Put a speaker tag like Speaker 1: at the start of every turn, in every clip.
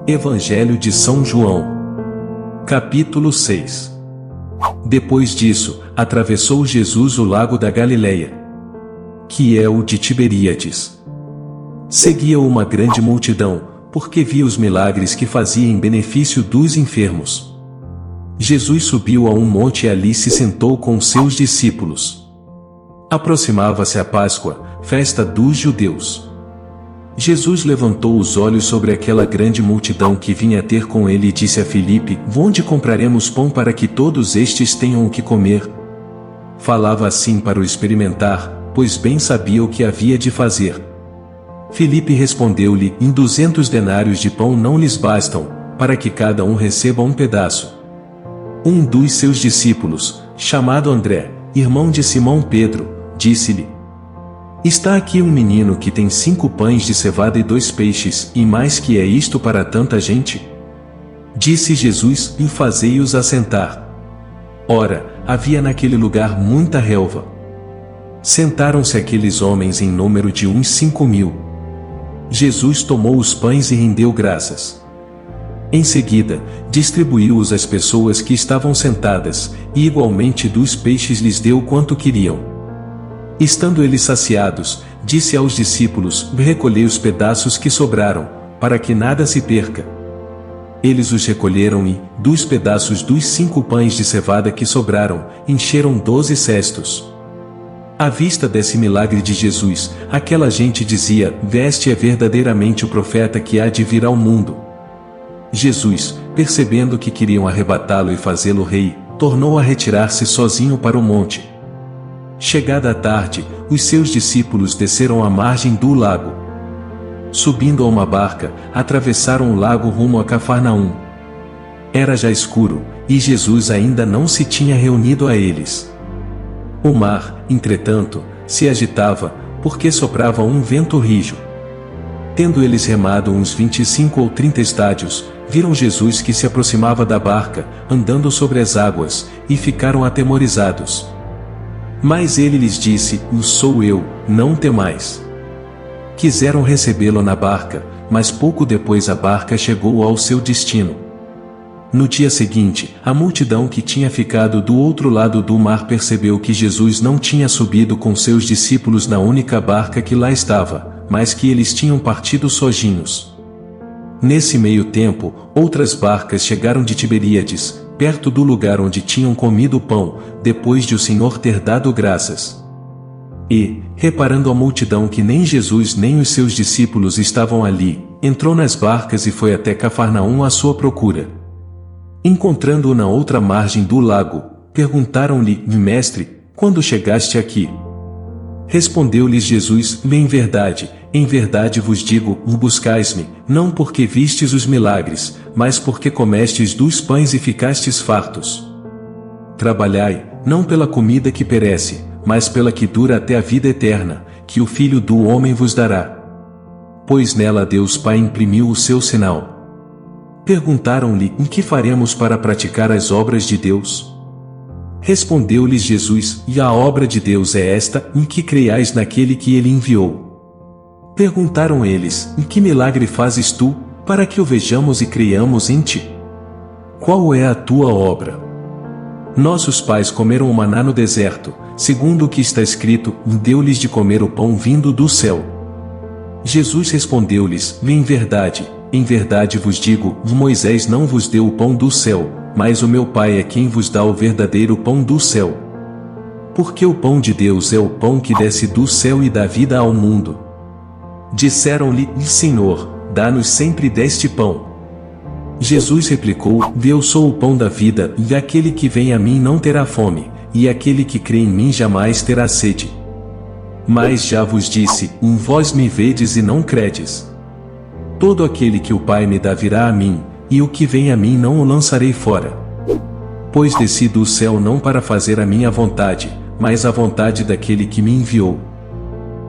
Speaker 1: Evangelho de São João. Capítulo 6. Depois disso, atravessou Jesus o lago da Galileia, que é o de Tiberíades. Seguia-o uma grande multidão, porque via os milagres que fazia em benefício dos enfermos. Jesus subiu a um monte e ali se sentou com seus discípulos. Aproximava-se a Páscoa, festa dos judeus. Jesus levantou os olhos sobre aquela grande multidão que vinha ter com ele e disse a Filipe: Onde compraremos pão para que todos estes tenham o que comer? Falava assim para o experimentar, pois bem sabia o que havia de fazer. Filipe respondeu-lhe: 200 denários de pão não lhes bastam, para que cada um receba um pedaço. Um dos seus discípulos, chamado André, irmão de Simão Pedro, disse-lhe: Está aqui um menino que tem 5 pães de cevada e 2 peixes, e mais que é isto para tanta gente? Disse Jesus: E fazei-os assentar. Ora, havia naquele lugar muita relva. Sentaram-se aqueles homens em número de uns 5.000. Jesus tomou os pães e rendeu graças. Em seguida, distribuiu-os às pessoas que estavam sentadas, e igualmente dos peixes lhes deu quanto queriam. Estando eles saciados, disse aos discípulos: Recolhei os pedaços que sobraram, para que nada se perca. Eles os recolheram e, dos pedaços dos 5 pães de cevada que sobraram, encheram 12 cestos. À vista desse milagre de Jesus, aquela gente dizia: Este é verdadeiramente o profeta que há de vir ao mundo. Jesus, percebendo que queriam arrebatá-lo e fazê-lo rei, tornou a retirar-se sozinho para o monte. Chegada a tarde, os seus discípulos desceram à margem do lago. Subindo a uma barca, atravessaram o lago rumo a Cafarnaum. Era já escuro, e Jesus ainda não se tinha reunido a eles. O mar, entretanto, se agitava, porque soprava um vento rijo. Tendo eles remado uns 25 ou 30 estádios, viram Jesus que se aproximava da barca, andando sobre as águas, e ficaram atemorizados. Mas ele lhes disse: Sou eu, não temais. Quiseram recebê-lo na barca, mas pouco depois a barca chegou ao seu destino. No dia seguinte, a multidão que tinha ficado do outro lado do mar percebeu que Jesus não tinha subido com seus discípulos na única barca que lá estava, mas que eles tinham partido sozinhos. Nesse meio tempo, outras barcas chegaram de Tiberíades, perto do lugar onde tinham comido o pão, depois de o Senhor ter dado graças. E, reparando a multidão que nem Jesus nem os seus discípulos estavam ali, entrou nas barcas e foi até Cafarnaum à sua procura. Encontrando-o na outra margem do lago, perguntaram-lhe: Mestre, quando chegaste aqui? Respondeu-lhes Jesus: em verdade vos digo, buscais-me, não porque vistes os milagres, mas porque comestes dos pães e ficastes fartos. Trabalhai, não pela comida que perece, mas pela que dura até a vida eterna, que o Filho do Homem vos dará. Pois nela Deus Pai imprimiu o seu sinal. Perguntaram-lhe: Em que faremos para praticar as obras de Deus? Respondeu-lhes Jesus: E a obra de Deus é esta, em que creiais naquele que ele enviou. Perguntaram eles: Em que milagre fazes tu, para que o vejamos e creiamos em ti? Qual é a tua obra? Nossos pais comeram o maná no deserto, segundo o que está escrito: Deu-lhes de comer o pão vindo do céu. Jesus respondeu-lhes: em verdade vos digo, Moisés não vos deu o pão do céu, mas o meu Pai é quem vos dá o verdadeiro pão do céu. Porque o pão de Deus é o pão que desce do céu e dá vida ao mundo. Disseram-lhe: Senhor, dá-nos sempre deste pão. Jesus replicou: Eu sou o pão da vida, e aquele que vem a mim não terá fome, e aquele que crê em mim jamais terá sede. Mas já vos disse, vós me vedes e não credes. Todo aquele que o Pai me dá virá a mim, e o que vem a mim não o lançarei fora. Pois desci do céu não para fazer a minha vontade, mas a vontade daquele que me enviou.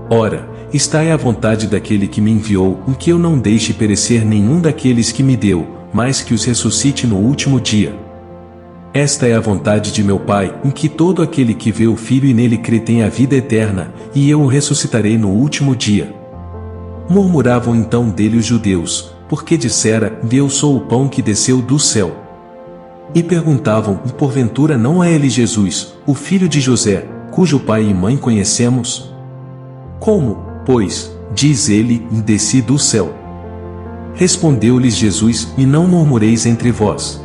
Speaker 1: Ora, esta é a vontade daquele que me enviou, que eu não deixe perecer nenhum daqueles que me deu, mas que os ressuscite no último dia. Esta é a vontade de meu Pai, em que todo aquele que vê o Filho e nele crê tem a vida eterna, e eu o ressuscitarei no último dia. Murmuravam então dele os judeus, porque dissera: Eu sou o pão que desceu do céu. E perguntavam: porventura não é ele Jesus, o filho de José, cujo pai e mãe conhecemos? Como, pois, diz ele: desci do céu? Respondeu-lhes Jesus: E não murmureis entre vós.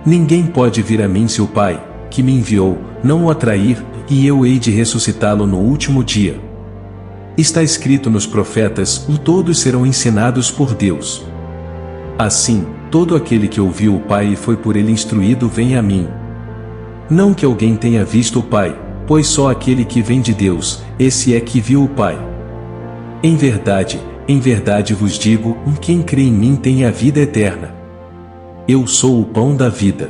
Speaker 1: Ninguém pode vir a mim se o Pai, que me enviou, não o atrair, e eu hei de ressuscitá-lo no último dia. Está escrito nos profetas: todos serão ensinados por Deus. Assim, todo aquele que ouviu o Pai e foi por ele instruído vem a mim. Não que alguém tenha visto o Pai, pois só aquele que vem de Deus, esse é que viu o Pai. Em verdade vos digo: quem crê em mim tem a vida eterna. Eu sou o pão da vida.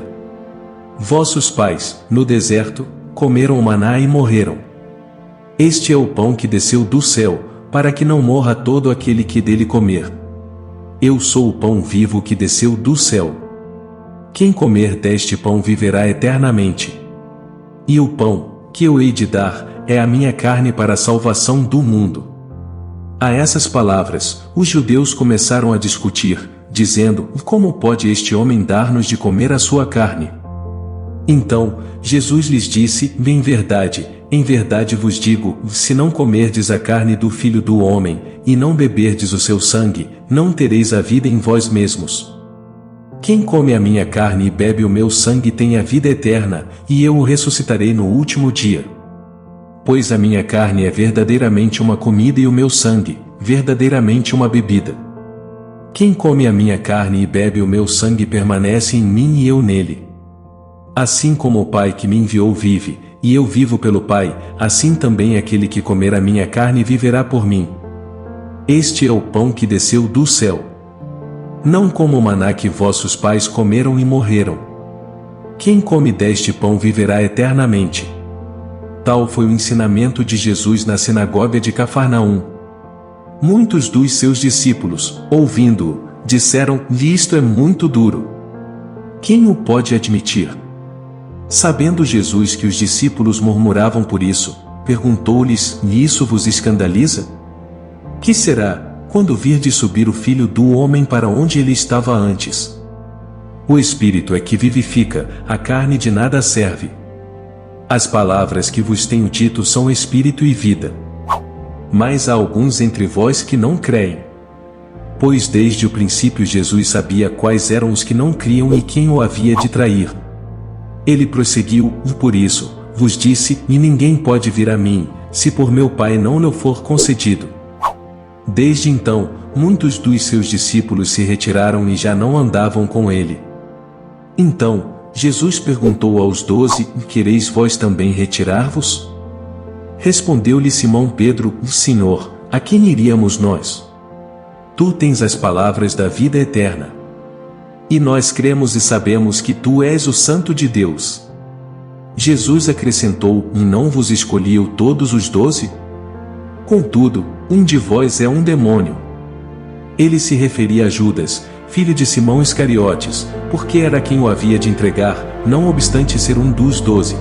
Speaker 1: Vossos pais, no deserto, comeram o maná e morreram. Este é o pão que desceu do céu, para que não morra todo aquele que dele comer. Eu sou o pão vivo que desceu do céu. Quem comer deste pão viverá eternamente. E o pão, que eu hei de dar, é a minha carne para a salvação do mundo. A essas palavras, os judeus começaram a discutir, dizendo: Como pode este homem dar-nos de comer a sua carne? Então, Jesus lhes disse: em verdade vos digo, se não comerdes a carne do Filho do Homem, e não beberdes o seu sangue, não tereis a vida em vós mesmos. Quem come a minha carne e bebe o meu sangue tem a vida eterna, e eu o ressuscitarei no último dia. Pois a minha carne é verdadeiramente uma comida e o meu sangue, verdadeiramente uma bebida. Quem come a minha carne e bebe o meu sangue permanece em mim e eu nele. Assim como o Pai que me enviou vive, e eu vivo pelo Pai, assim também aquele que comer a minha carne viverá por mim. Este é o pão que desceu do céu. Não como o maná que vossos pais comeram e morreram. Quem come deste pão viverá eternamente. Tal foi o ensinamento de Jesus na sinagoga de Cafarnaum. Muitos dos seus discípulos, ouvindo-o, disseram-lhe: Isto é muito duro. Quem o pode admitir? Sabendo Jesus que os discípulos murmuravam por isso, perguntou-lhes: E isso vos escandaliza? Que será, quando virdes subir o Filho do Homem para onde ele estava antes? O Espírito é que vivifica, a carne de nada serve. As palavras que vos tenho dito são espírito e vida. Mas há alguns entre vós que não creem. Pois desde o princípio Jesus sabia quais eram os que não criam e quem o havia de trair. Ele prosseguiu: Por isso, vos disse, e ninguém pode vir a mim, se por meu Pai não lhe for concedido. Desde então, muitos dos seus discípulos se retiraram e já não andavam com ele. Então, Jesus perguntou aos 12: Quereis vós também retirar-vos? Respondeu-lhe Simão Pedro: Senhor, a quem iríamos nós? Tu tens as palavras da vida eterna. E nós cremos e sabemos que tu és o Santo de Deus. Jesus acrescentou: E não vos escolhi eu todos os 12? Contudo, um de vós é um demônio. Ele se referia a Judas, filho de Simão Iscariotes, porque era quem o havia de entregar, não obstante ser um dos 12.